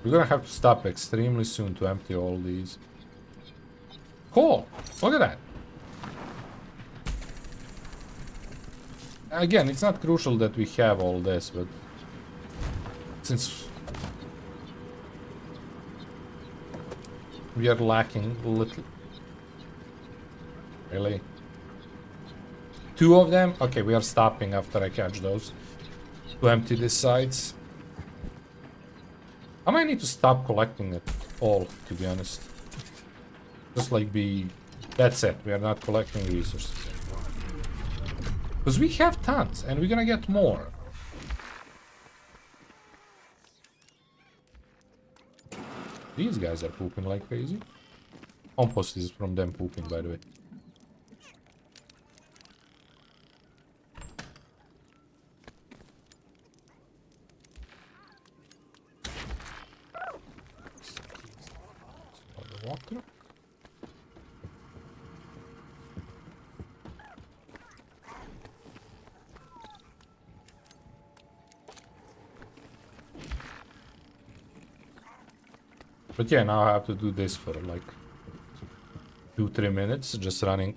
We're gonna have to stop extremely soon to empty all these. Cool! Look at that! Again, it's not crucial that we have all this, but since we are lacking a little... Really? 2 of them? Okay, we are stopping after I catch those. To empty these sides. I might need to stop collecting it all, to be honest. Just like be... That's it, we are not collecting resources anymore. Because we have tons, and we're gonna get more. These guys are pooping like crazy. Compost is from them pooping, by the way. Water. But yeah, now I have to do this for like 2-3 minutes, just running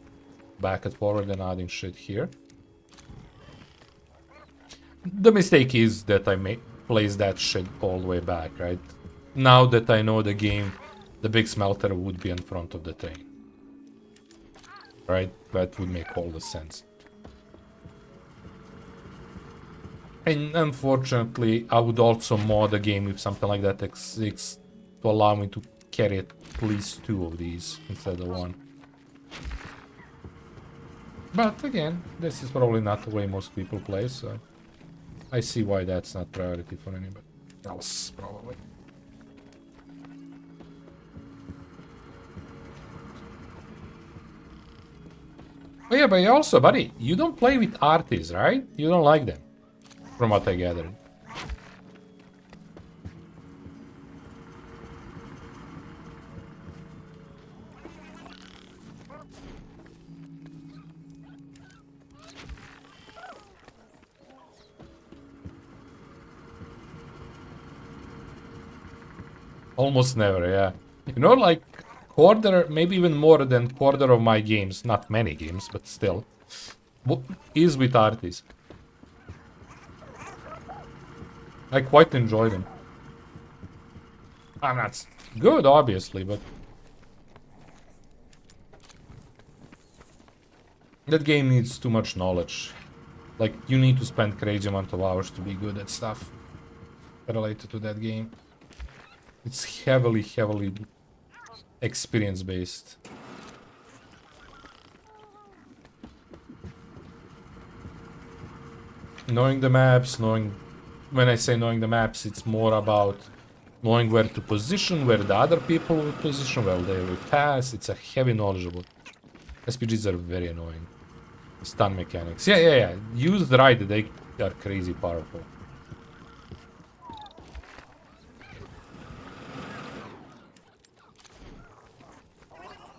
back and forward and adding shit here. The mistake is that I place that shit all the way back, right? Now that I know the game, the big smelter would be in front of the train. Right? That would make all the sense. And unfortunately, I would also mod the game if something like that exists to allow me to carry at least 2 of these instead of 1. But again, this is probably not the way most people play, so I see why that's not priority for anybody else, probably. Oh yeah, but also, buddy, you don't play with artists, right? You don't like them, from what I gathered. Almost never, yeah. You know, like, quarter, maybe even more than quarter of my games, not many games, but still, is with artists. I quite enjoy them. I'm not good, obviously, but that game needs too much knowledge. Like, you need to spend crazy amount of hours to be good at stuff related to that game. It's heavily experience-based. Knowing the maps, when I say knowing the maps, it's more about knowing where to position, where the other people will position, where they will pass. It's a heavy knowledgeable. SPGs are very annoying. Stun mechanics. Yeah. Used right, they are crazy powerful.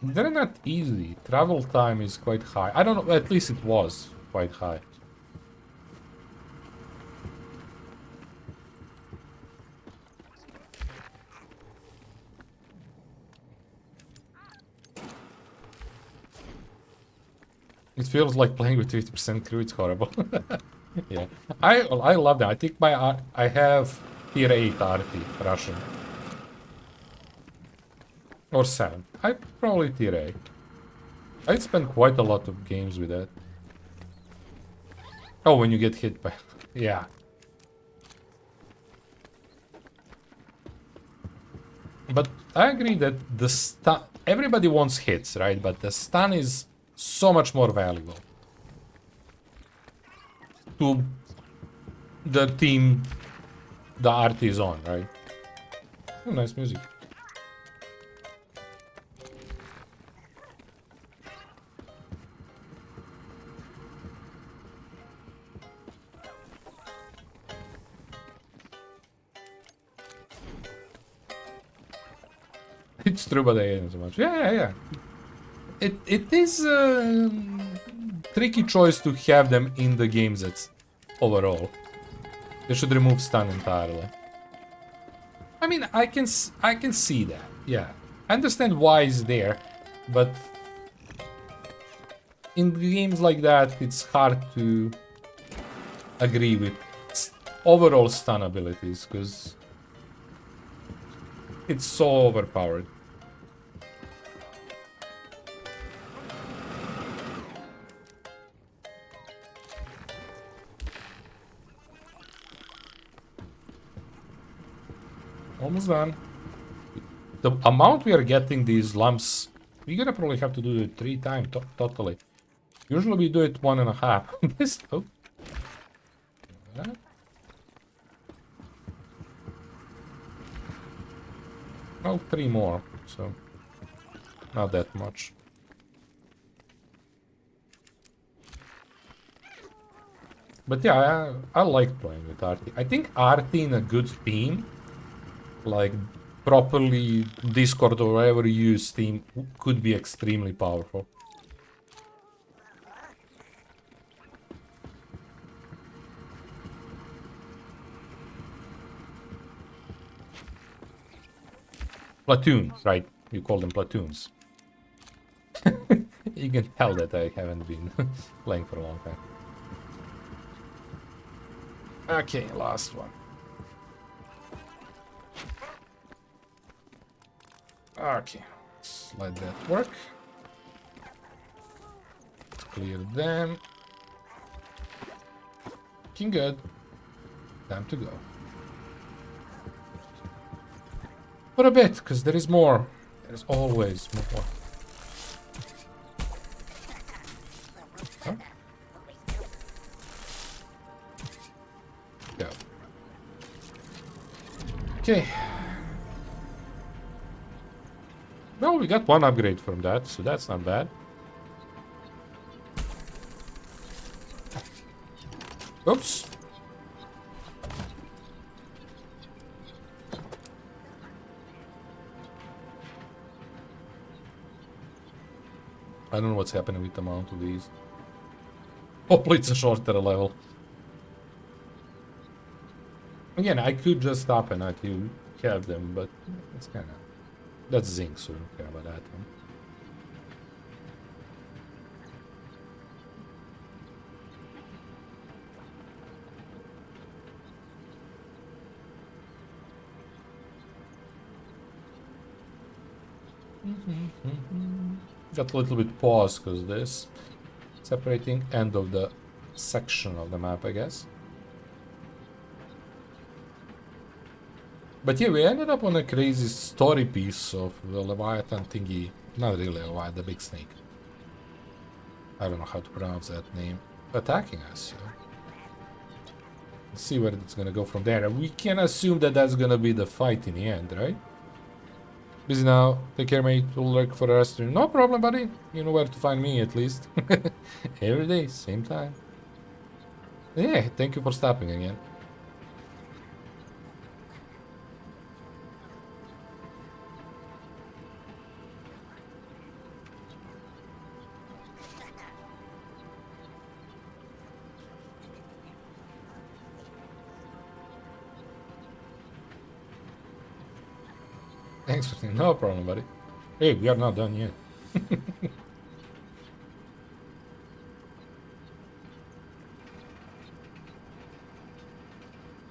They're not easy. Travel time is quite high. I don't know, at least it was quite high. It feels like playing with 50% crew, it's horrible. Yeah. I love that. I think I have tier 8 RT Russian. Or 7. I probably tier 8. I'd spend quite a lot of games with that. Oh, when you get hit by... Yeah. But I agree that the stun... Everybody wants hits, right? But the stun is so much more valuable to the team the RT is on, right? Oh, nice music. It's true, but I hate it so much. Yeah. It is a tricky choice to have them in the games overall. They should remove stun entirely. I mean, I can see that. Yeah, I understand why it's there, but in games like that, it's hard to agree with overall stun abilities because it's so overpowered. Almost done. The amount we are getting these lumps, we're gonna probably have to do it 3 times totally. Usually we do it 1.5. This oh. Well, 3 more, so not that much. But yeah, I like playing with Artie. I think Artie in a good team, like properly Discord or wherever you use Steam, could be extremely powerful. Platoon, right? You call them platoons. You can tell that I haven't been playing for a long time. Okay, last one. Okay, let's let that work. Let's clear them. Looking good. Time to go. For a bit, because there is more. There's always more. Huh? Go. Okay. Well, we got 1 upgrade from that, so that's not bad. Oops. I don't know what's happening with the amount of these. Hopefully it's a shorter level. Again, I could just stop and let you have them, but it's kind of... That's zinc, so I don't care about that one. Got a little bit pause because this separating end of the section of the map, I guess. But yeah, we ended up on a crazy story piece of the Leviathan thingy. Not really Leviathan, the big snake. I don't know how to pronounce that name. Attacking us. Yeah. Let's see where it's gonna go from there. We can assume that that's gonna be the fight in the end, right? Busy now. Take care, mate. We'll lurk for the rest of you. No problem, buddy. You know where to find me, at least. Every day, same time. Yeah, thank you for stopping again. Thanks for saying no problem, buddy. Hey, we are not done yet.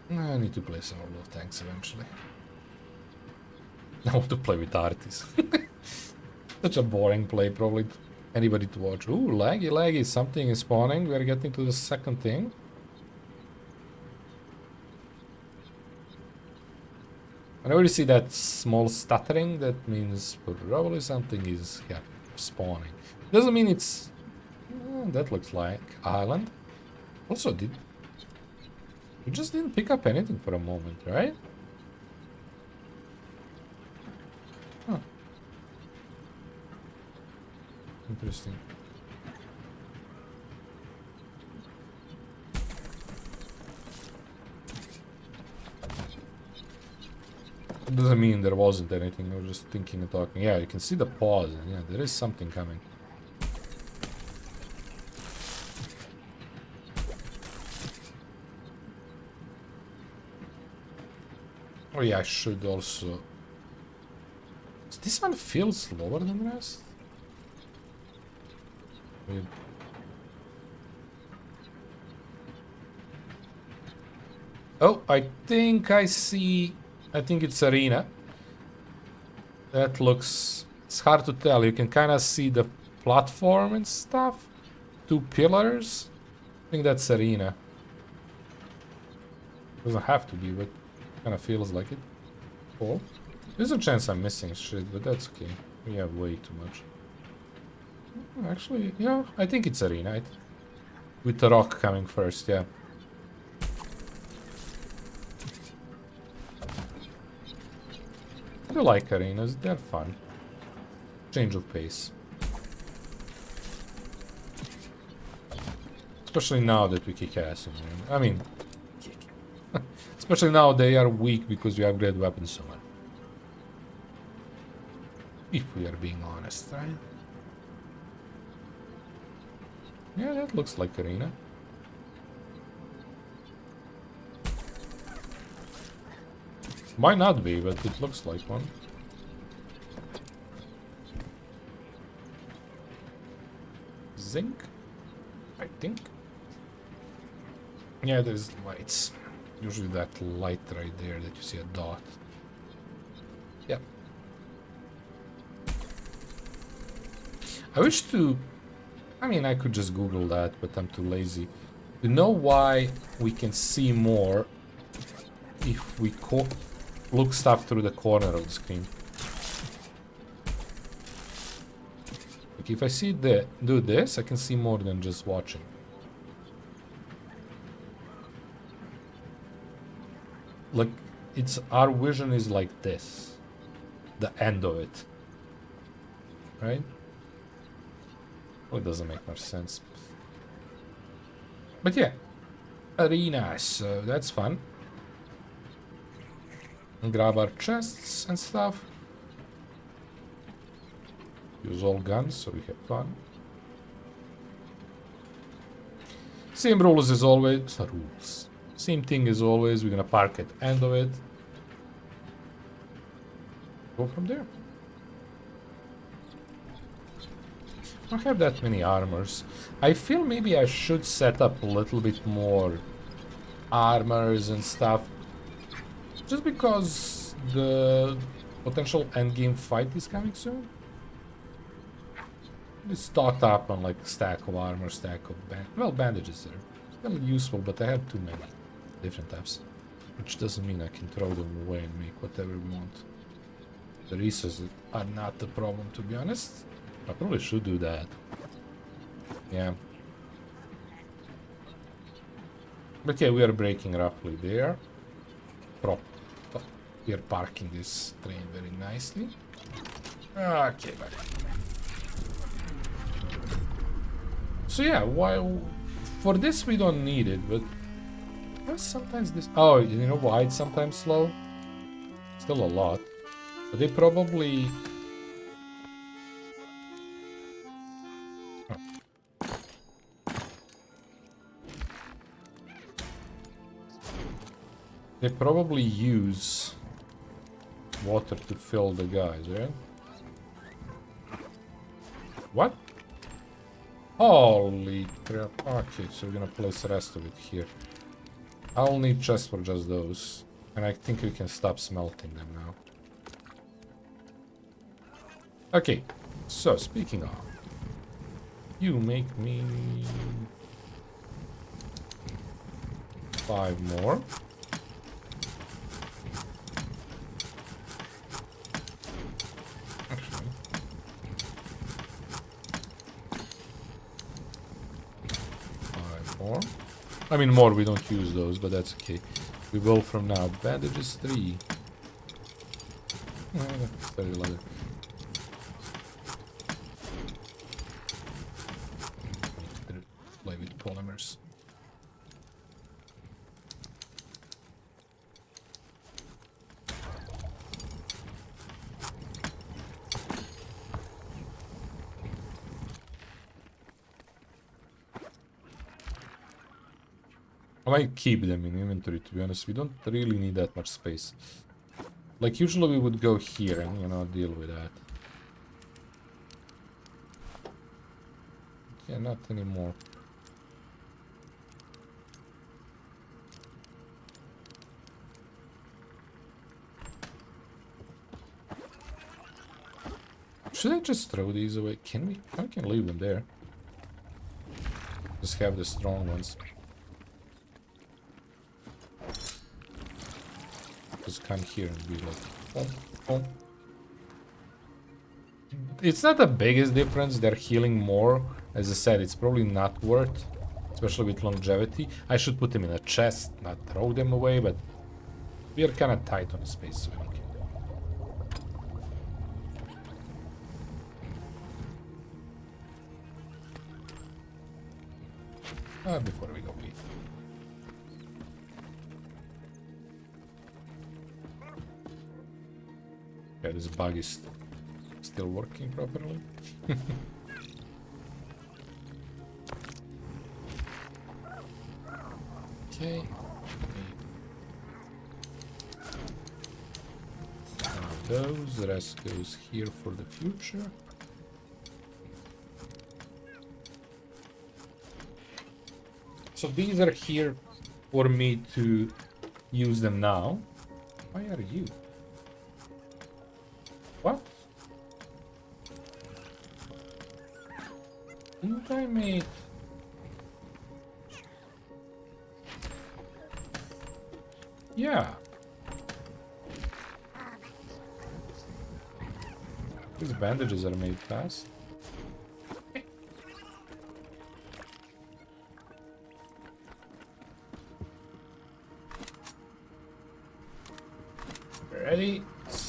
I need to play some of tanks eventually. I want to play with artists. Such a boring play, probably anybody to watch. Ooh, laggy, laggy. Something is spawning. We are getting to the second thing. Whenever you see that small stuttering, that means probably something is spawning. Doesn't mean it's... that looks like island. Also, we just didn't pick up anything for a moment, right? Huh. Interesting. It doesn't mean there wasn't anything. I was just thinking and talking. Yeah, you can see the pause. And yeah, there is something coming. Oh yeah, I should also... Does this one feel slower than the rest? Weird. Oh, I think I see... I think it's arena. That looks... It's hard to tell. You can kind of see the platform and stuff. 2 pillars. I think that's arena. Doesn't have to be, but kind of feels like it. Cool. There's a chance I'm missing shit, but that's okay. We have way too much. Actually, yeah, I think it's arena, right? With the rock coming first, yeah. I do like arenas, they're fun. Change of pace. Especially now that we kick ass in there. I mean, especially now they are weak because we upgrade weapons so much. If we are being honest, right? Yeah, that looks like arena. Might not be, but it looks like one. Zinc? I think. Yeah, there's lights. Usually that light right there that you see a dot. Yep. I wish to... I mean, I could just Google that, but I'm too lazy. To know why we can see more if we look stuff through the corner of the screen. Like if I do this, I can see more than just watching. Like, our vision is like this. The end of it. Right? Well, it doesn't make much sense. But yeah. Arena, so that's fun. And grab our chests and stuff. Use all guns so we have fun. Same rules as always. Rules. Same thing as always. We're gonna park at the end of it. Go from there. I don't have that many armors. I feel maybe I should set up a little bit more armors and stuff. Just because the potential endgame fight is coming soon. Just stocked up on like stack of armor, stack of bandages there. Still useful, but I have too many different types. Which doesn't mean I can throw them away and make whatever we want. The resources are not the problem, to be honest. I probably should do that. Yeah. But yeah, we are braking roughly there. We are parking this train very nicely. Okay, back. So yeah, while for this we don't need it, but sometimes this... Oh, you know why it's sometimes slow? Still a lot. But they probably... They probably use water to fill the guys, right? What? Holy crap. Okay, so we're gonna place the rest of it here. I'll need chests for just those. And I think we can stop smelting them now. Okay, so speaking of... You make me... 5 more. More. I mean more, we don't use those, but that's okay. We will from now. Bandages 3. Very leather. Play with polymers. I might keep them in inventory, to be honest. We don't really need that much space. Like, usually we would go here and, you know, deal with that. Yeah, not anymore. Should I just throw these away? Can we? I can leave them there. Just have the strong ones. Just come here and be like, oh, oh. It's not the biggest difference. They're healing more. As I said, it's probably not worth, especially with longevity. I should put them in a chest, not throw them away, but we are kind of tight on the space, so we don't care. Before we go eat. Yeah, this bug is still working properly. Okay. Those, the rest goes here for the future. So these are here for me to use them now. Why are you? What? Didn't I make... Yeah. These bandages are made fast. Ready?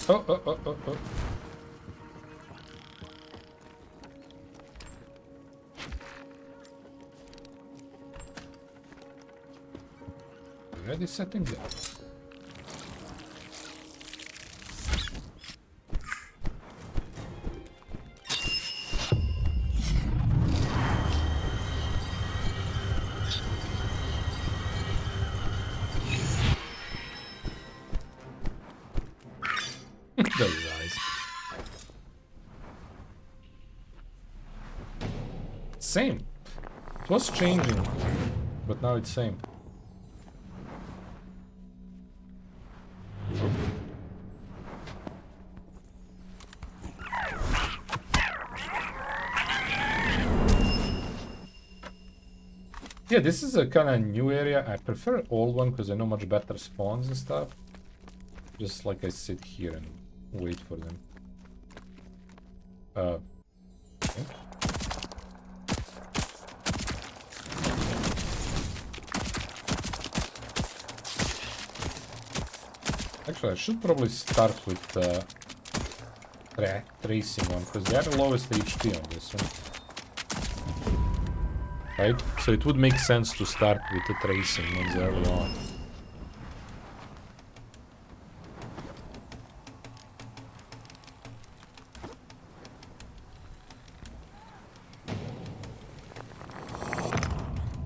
Oh. Ready, setting go. Those eyes. Same. It was changing, but now it's same. Yeah, this is a kind of new area. I prefer old one because I know much better spawns and stuff. Just like I sit here and wait for them. Okay. Actually, I should probably start with tracing one because they are the lowest HP on this one. Right? So it would make sense to start with the tracing ones early on.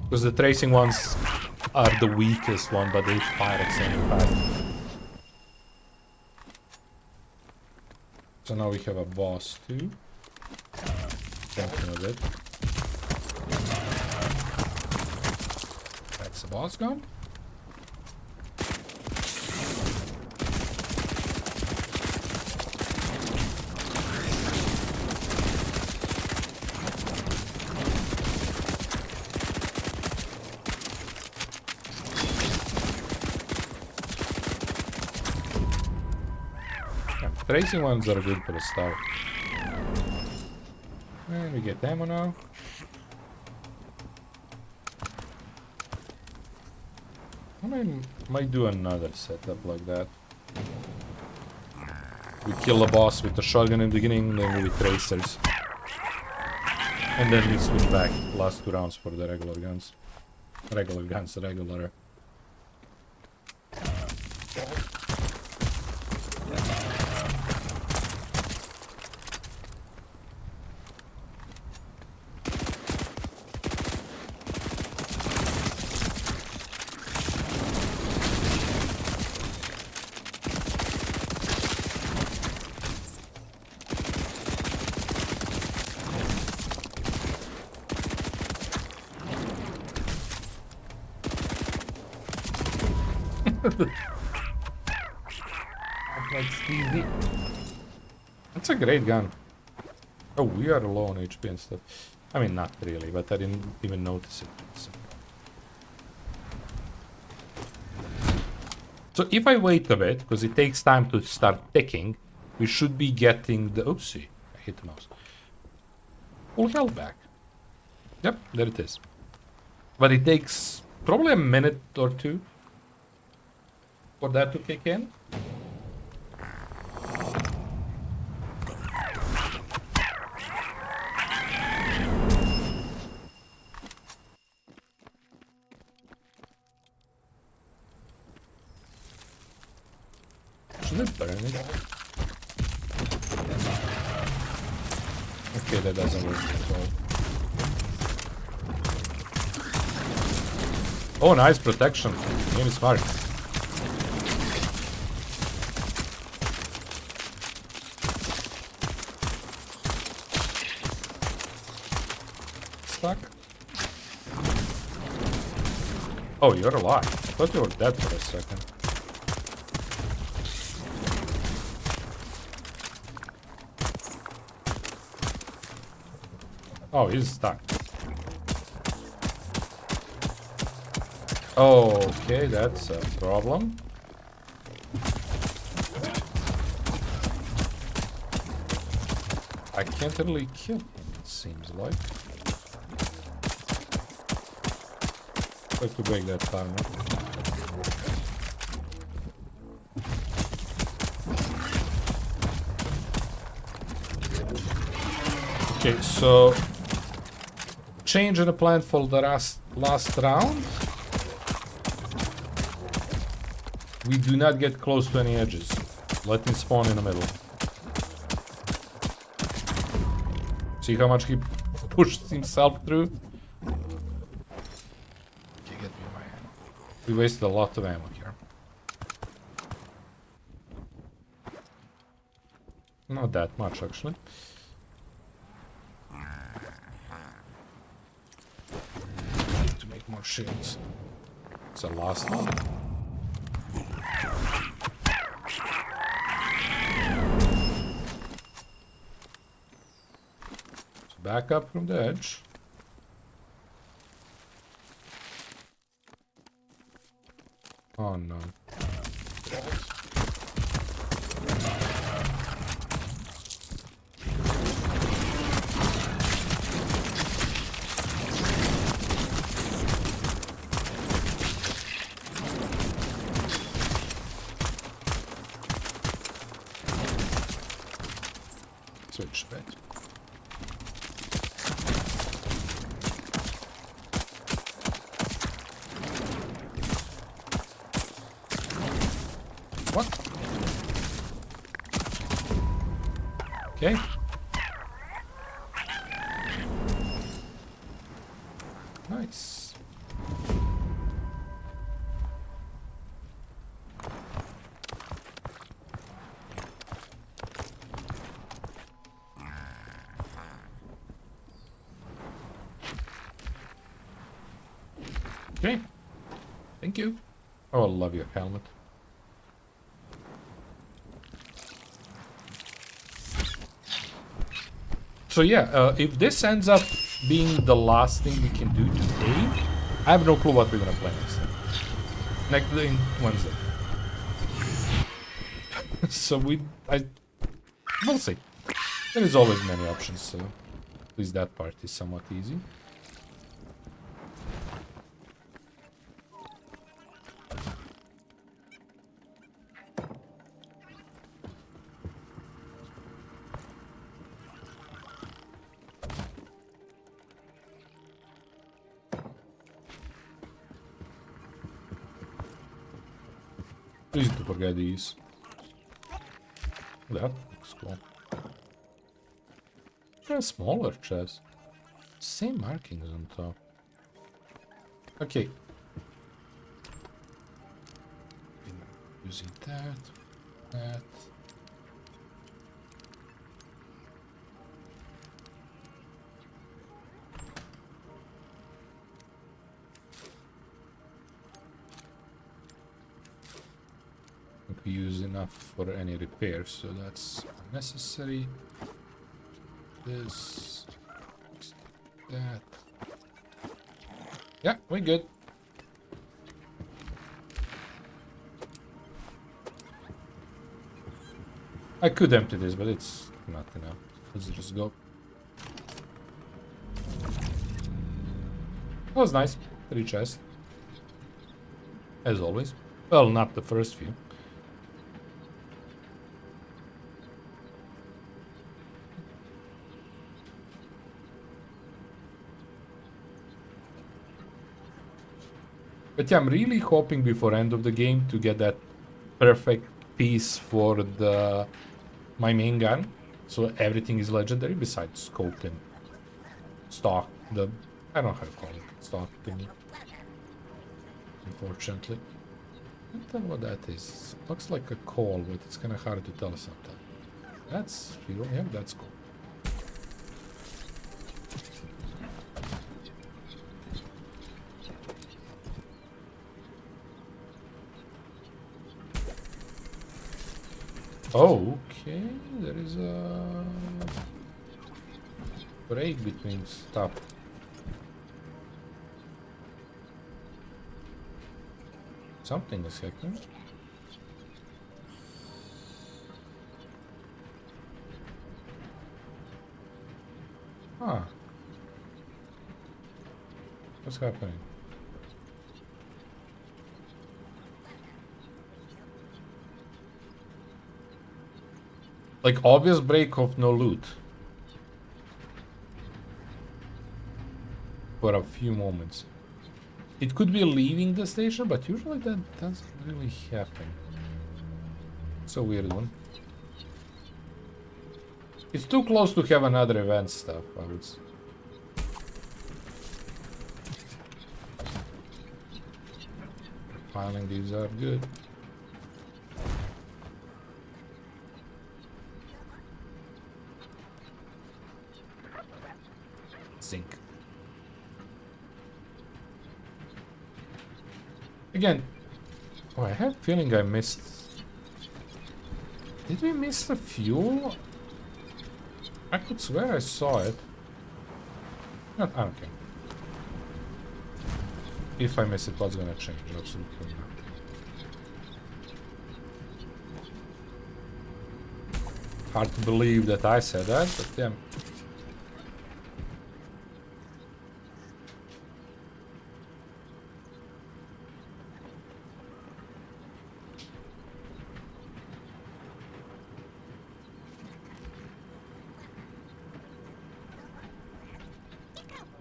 Because the tracing ones are the weakest one, but they fire extremely fast. So now we have a boss too. Thinking of it. That's the boss gone. Tracing ones are good for the start. And we get ammo now. I might do another setup like that. We kill the boss with the shotgun in the beginning, then with tracers. And then we switch back last 2 rounds for the regular guns. Regular. That's easy. That's a great gun. Oh, we are low on HP and stuff. I mean, not really, but I didn't even notice it. So if I wait a bit, because it takes time to start ticking, we should be getting the... Oopsie, I hit the mouse. Full health back. Yep, there it is. But it takes probably a minute or two for that to kick in. Should I burn it? Okay, that doesn't work at all. Oh, nice protection. Really smart. Stuck. Oh, you're alive. I thought you were dead for a second. Oh, he's stuck. Okay, that's a problem. I can't really kill him, it seems like. Try to break that timer. Okay, so change in the plan for the last round. We do not get close to any edges. Let him spawn in the middle. See how much he pushed himself through? Okay, get me my ammo. We wasted a lot of ammo here. Not that much, actually. Need to make more shields. It's the last one. Back up from the edge. Oh no. Switch bit. What? Okay. Nice. Okay. Thank you. Oh, I love your helmet. So yeah, if this ends up being the last thing we can do today, I have no clue what we're gonna play next time. Next day, Wednesday. So we'll see. There is always many options, so at least that part is somewhat easy. Easy to forget these. That looks cool. A smaller chest. Same markings on top. Okay. Using that. use enough for any repairs, so that's unnecessary. This, that. Yeah, we're good. I could empty this, but it's not enough. Let's just go. That was nice. 3 chests. As always. Well, not the first few. But yeah, I'm really hoping before end of the game to get that perfect piece for my main gun. So everything is legendary besides scope and stock. I don't know how to call it. Stock thingy. Unfortunately. I can't tell what that is. Looks like a coal, but it's kind of hard to tell sometimes. That's fuel. Yeah, that's cool. Oh, okay. There is a break between stuff. Something is happening. Ah. What's happening? Like obvious break of no loot. For a few moments. It could be leaving the station, but usually that doesn't really happen. It's a weird one. It's too close to have another event stuff, I would say. Piling these are good. Zinc. Again, oh, I have a feeling I missed. Did we miss the fuel? I could swear I saw it. I don't care. If I miss it, what's gonna change? Absolutely not. Hard to believe that I said that, but yeah.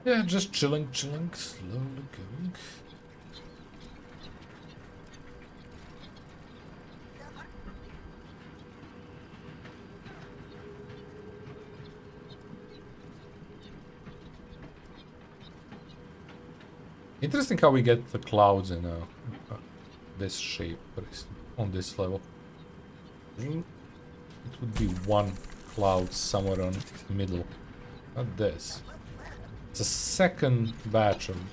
Yeah, just chilling, slowly going. Interesting how we get the clouds in this shape on this level. It would be one cloud somewhere on the middle, not this. It's a second batch of